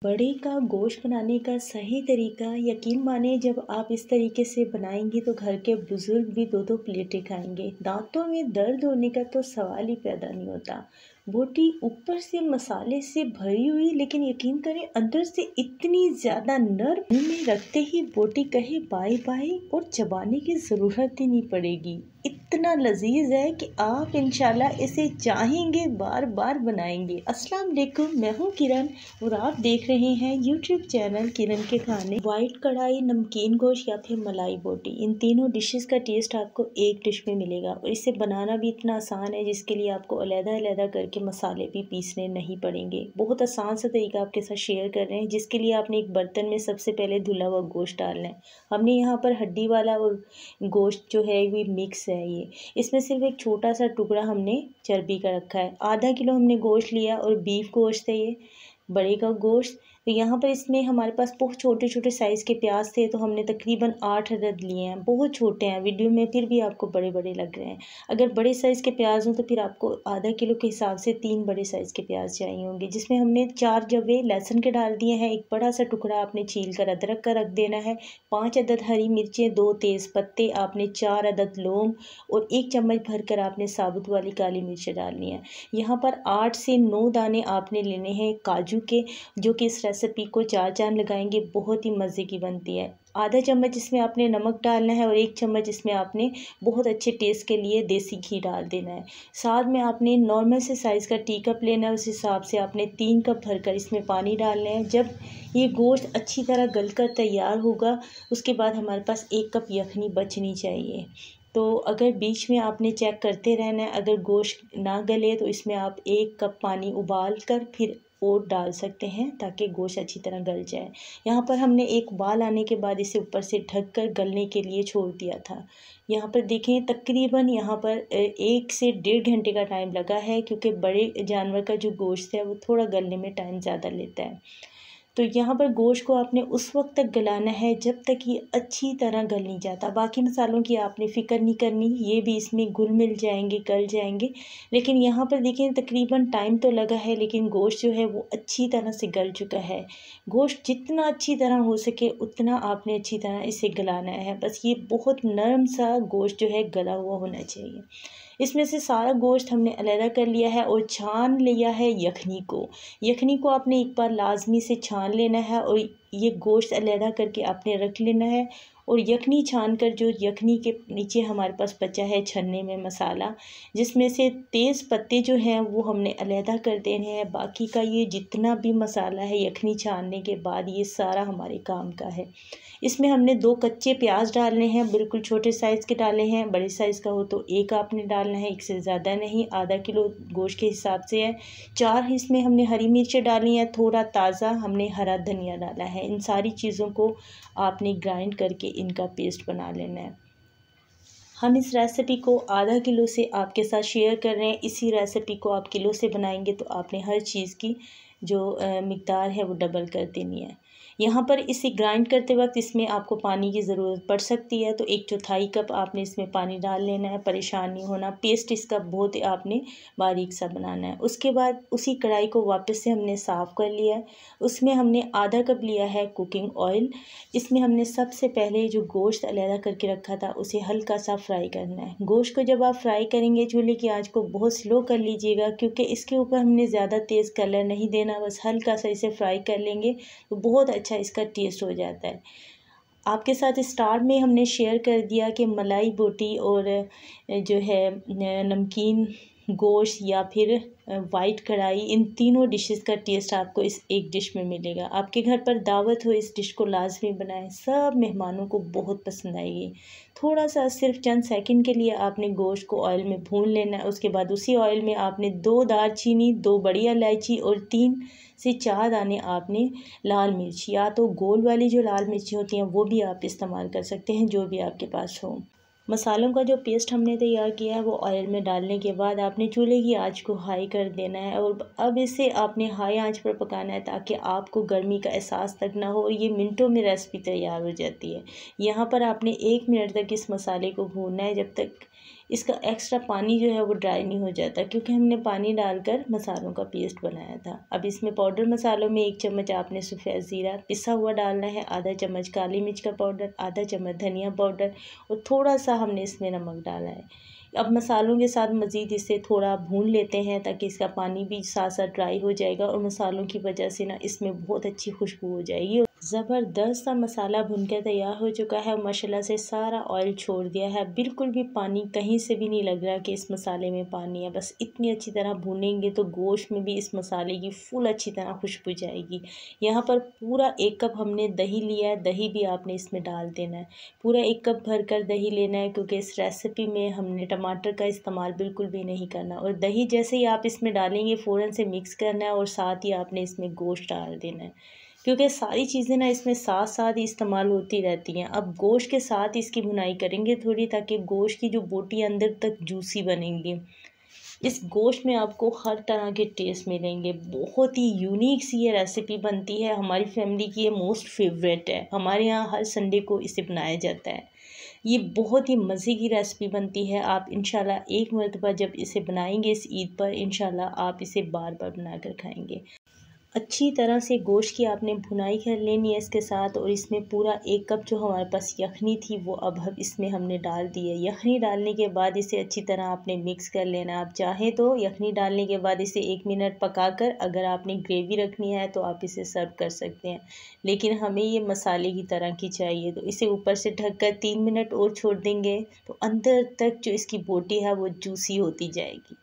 बड़े का गोश्त बनाने का सही तरीका यकीन माने जब आप इस तरीके से बनाएंगे तो घर के बुजुर्ग भी दो दो प्लेटें खाएंगे। दांतों में दर्द होने का तो सवाल ही पैदा नहीं होता। बोटी ऊपर से मसाले से भरी हुई, लेकिन यकीन करें अंदर से इतनी ज़्यादा नर्म, मुंह में रखते ही बोटी कहे बाय बाय और चबाने की ज़रूरत ही नहीं पड़ेगी। इतना लजीज है कि आप इंशाल्लाह इसे चाहेंगे बार बार बनाएंगे। अस्सलाम वालेकुम, मैं हूँ किरण और आप देख रहे हैं यूट्यूब चैनल किरण के खाने। वाइट कढ़ाई, नमकीन गोश्त या फिर मलाई बोटी, इन तीनों डिशेस का टेस्ट आपको एक डिश में मिलेगा और इसे बनाना भी इतना आसान है जिसके लिए आपको अलग-अलग करके मसाले भी पीसने नहीं पड़ेंगे। बहुत आसान सा तरीका आपके साथ शेयर कर रहे हैं, जिसके लिए आपने एक बर्तन में सबसे पहले धुला हुआ गोश्त डालना है। हमने यहाँ पर हड्डी वाला और गोश्त जो है ये मिक्स है। ये इसमें सिर्फ एक छोटा सा टुकड़ा हमने चर्बी का रखा है। आधा किलो हमने गोश्त लिया और बीफ गोश्त है ये, बड़े का गोश्त। तो यहाँ पर इसमें हमारे पास बहुत छोटे छोटे साइज़ के प्याज थे, तो हमने तकरीबन 8 अदद लिए हैं। बहुत छोटे हैं वीडियो में, फिर भी आपको बड़े बड़े लग रहे हैं। अगर बड़े साइज़ के प्याज हों तो फिर आपको आधा किलो के हिसाब से 3 बड़े साइज़ के प्याज चाहिए होंगे, जिसमें हमने 4 जवे लहसुन के डाल दिए हैं। एक बड़ा सा टुकड़ा आपने छील कर अदरक का रख देना है। 5 अदद हरी मिर्चें, 2 तेज़ पत्ते, आपने 4 अदद लौंग और 1 चम्मच भरकर आपने साबुत वाली काली मिर्चें डालनी है। यहाँ पर 8 से 9 दाने आपने लेने हैं काजू के, जो कि इस रेसिपी को 4 चांद लगाएंगे, बहुत ही मज़े की बनती है। आधा चम्मच इसमें आपने नमक डालना है और 1 चम्मच इसमें आपने बहुत अच्छे टेस्ट के लिए देसी घी डाल देना है। साथ में आपने नॉर्मल से साइज़ का टी कप लेना है, उस हिसाब से आपने 3 कप भरकर इसमें पानी डालना है। जब ये गोश्त अच्छी तरह गलकर तैयार होगा, उसके बाद हमारे पास 1 कप यखनी बचनी चाहिए। तो अगर बीच में आपने चेक करते रहना है, अगर गोश्त ना गले तो इसमें आप 1 कप पानी उबाल कर फिर और डाल सकते हैं, ताकि गोश्त अच्छी तरह गल जाए। यहाँ पर हमने एक उबाल आने के बाद इसे ऊपर से ढक कर गलने के लिए छोड़ दिया था। यहाँ पर देखें तकरीबन यहाँ पर 1 से 1.5 घंटे का टाइम लगा है, क्योंकि बड़े जानवर का जो गोश्त है वो थोड़ा गलने में टाइम ज़्यादा लेता है। तो यहाँ पर गोश्त को आपने उस वक्त तक गलाना है जब तक ये अच्छी तरह गल नहीं जाता। बाकी मसालों की आपने फ़िक्र नहीं करनी, ये भी इसमें घुल मिल जाएंगे, गल जाएंगे। लेकिन यहाँ पर देखिए तकरीबन टाइम तो लगा है, लेकिन गोश्त जो है वो अच्छी तरह से गल चुका है। गोश्त जितना अच्छी तरह हो सके उतना आपने अच्छी तरह इसे गलाना है। बस ये बहुत नरम सा गोश्त जो है गला हुआ होना चाहिए। इसमें से सारा गोश्त हमने अलग कर लिया है और छान लिया है यखनी को। यखनी को आपने एक बार लाजमी से छान लेना है और ये गोश्त अलग करके आपने रख लेना है। और यखनी छान कर जो यखनी के नीचे हमारे पास बचा है छन्ने में मसाला, जिसमें से तेज़ पत्ते जो हैं वो हमने अलग कर देने हैं। बाकी का ये जितना भी मसाला है यखनी छानने के बाद ये सारा हमारे काम का है। इसमें हमने 2 कच्चे प्याज डालने हैं, बिल्कुल छोटे साइज़ के डाले हैं। बड़े साइज़ का हो तो 1 आपने डालना है, 1 से ज़्यादा नहीं। आधा किलो गोश्त के हिसाब से है। 4 इसमें हमने हरी मिर्चें डाली हैं, थोड़ा ताज़ा हमने हरा धनिया डाला है। इन सारी चीज़ों को आपने ग्राइंड करके इनका पेस्ट बना लेना है। हम इस रेसिपी को आधा किलो से आपके साथ शेयर कर रहे हैं। इसी रेसिपी को आप किलो से बनाएंगे तो आपने हर चीज़ की जो मिक़दार है वो डबल कर देनी है। यहाँ पर इसे ग्राइंड करते वक्त इसमें आपको पानी की ज़रूरत पड़ सकती है, तो 1/4 कप आपने इसमें पानी डाल लेना है। परेशान नहीं होना, पेस्ट इसका बहुत आपने बारीक सा बनाना है। उसके बाद उसी कढ़ाई को वापस से हमने साफ़ कर लिया है। उसमें हमने आधा कप लिया है कुकिंग ऑयल। इसमें हमने सबसे पहले जो गोश्त अलग करके रखा था उसे हल्का सा फ्राई करना है। गोश्त को जब आप फ्राई करेंगे चूल्हे की आंच को बहुत स्लो कर लीजिएगा, क्योंकि इसके ऊपर हमने ज़्यादा तेज़ कलर नहीं देना, बस हल्का सा इसे फ्राई कर लेंगे तो बहुत अच्छा इसका टेस्ट हो जाता है। आपके साथ स्टार्ट में हमने शेयर कर दिया कि मलाई बोटी और जो है नमकीन गोश्त या फिर वाइट कढ़ाई, इन तीनों डिशेस का टेस्ट आपको इस एक डिश में मिलेगा। आपके घर पर दावत हो, इस डिश को लाजमी बनाएं, सब मेहमानों को बहुत पसंद आएगी। थोड़ा सा सिर्फ चंद सेकंड के लिए आपने गोश्त को ऑयल में भून लेना है। उसके बाद उसी ऑयल में आपने 2 दालचीनी, 2 बड़ी इलायची और 3 से 4 दाने आपने लाल मिर्च, या तो गोल वाली जो लाल मिर्ची होती हैं वो भी आप इस्तेमाल कर सकते हैं, जो भी आपके पास हो। मसालों का जो पेस्ट हमने तैयार किया है वो ऑयल में डालने के बाद आपने चूल्हे की आंच को हाई कर देना है और अब इसे आपने हाई आंच पर पकाना है, ताकि आपको गर्मी का एहसास तक ना हो और ये मिनटों में रेसिपी तैयार हो जाती है। यहाँ पर आपने 1 मिनट तक इस मसाले को भूनना है, जब तक इसका एक्स्ट्रा पानी जो है वो ड्राई नहीं हो जाता, क्योंकि हमने पानी डालकर मसालों का पेस्ट बनाया था। अब इसमें पाउडर मसालों में 1 चम्मच आपने सफ़ेद ज़ीरा पिसा हुआ डालना है, आधा चम्मच काली मिर्च का पाउडर, आधा चम्मच धनिया पाउडर और थोड़ा सा हमने इसमें नमक डाला है। अब मसालों के साथ मज़ीद इसे थोड़ा भून लेते हैं, ताकि इसका पानी भी साथ साथ ड्राई हो जाएगा और मसालों की वजह से ना इसमें बहुत अच्छी खुशबू हो जाएगी। ज़बरदस्त सा मसाला भुनकर तैयार हो चुका है, माशाल्लाह से सारा ऑयल छोड़ दिया है, बिल्कुल भी पानी कहीं से भी नहीं लग रहा कि इस मसाले में पानी है। बस इतनी अच्छी तरह भूनेंगे तो गोश्त में भी इस मसाले की फुल अच्छी तरह खुशबू जाएगी। यहाँ पर पूरा 1 कप हमने दही लिया है, दही भी आपने इसमें डाल देना है। पूरा 1 कप भरकर दही लेना है, क्योंकि इस रेसिपी में हमने टमाटर का इस्तेमाल बिल्कुल भी नहीं करना। और दही जैसे ही आप इसमें डालेंगे फ़ौरन से मिक्स करना है और साथ ही आपने इसमें गोश्त डाल देना है, क्योंकि सारी चीज़ें ना इसमें साथ साथ ही इस्तेमाल होती रहती हैं। अब गोश्त के साथ इसकी भुनाई करेंगे थोड़ी, ताकि गोश्त की जो बोटी अंदर तक जूसी बनेंगी। इस गोश्त में आपको हर तरह के टेस्ट मिलेंगे। बहुत ही यूनिक सी ये रेसिपी बनती है, हमारी फैमिली की ये मोस्ट फेवरेट है। हमारे यहाँ हर संडे को इसे बनाया जाता है। ये बहुत ही मज़े की रेसिपी बनती है। आप इंशाल्लाह एक मरतबा जब इसे बनाएंगे इस ईद पर, इंशाल्लाह आप इसे बार बार बनाकर खाएंगे। अच्छी तरह से गोश्त की आपने भुनाई कर लेनी है इसके साथ। और इसमें पूरा 1 कप जो हमारे पास यखनी थी वो अब हम इसमें हमने डाल दी है। यखनी डालने के बाद इसे अच्छी तरह आपने मिक्स कर लेना है। आप चाहें तो यखनी डालने के बाद इसे 1 मिनट पकाकर अगर आपने ग्रेवी रखनी है तो आप इसे सर्व कर सकते हैं, लेकिन हमें ये मसाले की तरह की चाहिए, तो इसे ऊपर से ढककर 3 मिनट और छोड़ देंगे, तो अंदर तक जो इसकी बोटी है वो जूसी होती जाएगी।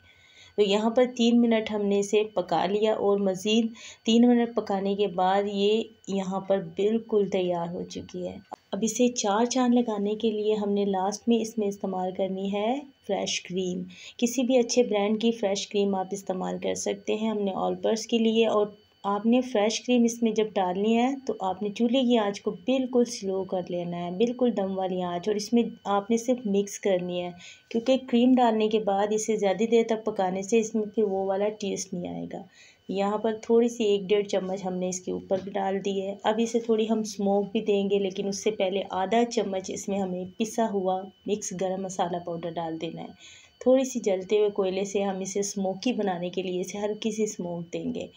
तो यहाँ पर 3 मिनट हमने इसे पका लिया और मज़ीद 3 मिनट पकाने के बाद ये यहाँ पर बिल्कुल तैयार हो चुकी है। अब इसे 4 चाँद लगाने के लिए हमने लास्ट में इसमें इस्तेमाल करनी है फ्रेश क्रीम। किसी भी अच्छे ब्रांड की फ़्रेश क्रीम आप इस्तेमाल कर सकते हैं। हमने ऑल पर्स के लिए, और आपने फ़्रेश क्रीम इसमें जब डालनी है तो आपने चूल्हे की आंच को बिल्कुल स्लो कर लेना है, बिल्कुल दम वाली आंच, और इसमें आपने सिर्फ मिक्स करनी है, क्योंकि क्रीम डालने के बाद इसे ज़्यादा देर तक पकाने से इसमें फिर वो वाला टेस्ट नहीं आएगा। यहाँ पर थोड़ी सी 1-1.5 चम्मच हमने इसके ऊपर भी डाल दी है। अब इसे थोड़ी हम स्मोक भी देंगे, लेकिन उससे पहले आधा चम्मच इसमें हमें पिसा हुआ मिक्स गरम मसाला पाउडर डाल देना है। थोड़ी सी जलते हुए कोयले से हम इसे स्मोकी बनाने के लिए इसे हल्की सी स्मोक देंगे।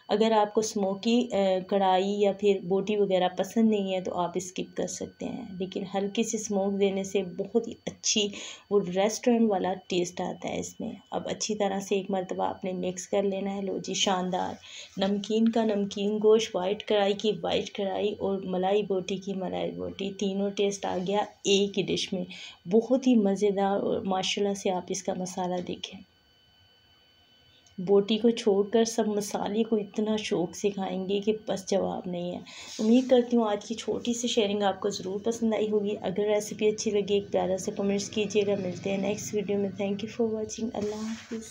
अगर आपको स्मोकी कढ़ाई या फिर बोटी वगैरह पसंद नहीं है तो आप स्किप कर सकते हैं, लेकिन हल्की सी स्मोक देने से बहुत ही अच्छी वो रेस्टोरेंट वाला टेस्ट आता है इसमें। अब अच्छी तरह से एक मरतबा आपने मिक्स कर लेना है। लो जी, शानदार नमकीन का नमकीन गोश्त, वाइट कढ़ाई की वाइट कढ़ाई और मलाई बोटी की मलाई बोटी, तीनों टेस्ट आ गया एक ही डिश में। बहुत ही मज़ेदार, और माशाल्लाह से आप इसका मसाला देखें, बोटी को छोड़कर सब मसाले को इतना शौक़ से खाएंगे कि बस जवाब नहीं है। उम्मीद करती हूँ आज की छोटी सी शेयरिंग आपको ज़रूर पसंद आई होगी। अगर रेसिपी अच्छी लगी एक प्यारा से कमेंट्स कीजिएगा। मिलते हैं नेक्स्ट वीडियो में। Thank you for watching. अल्लाह हाफिज़।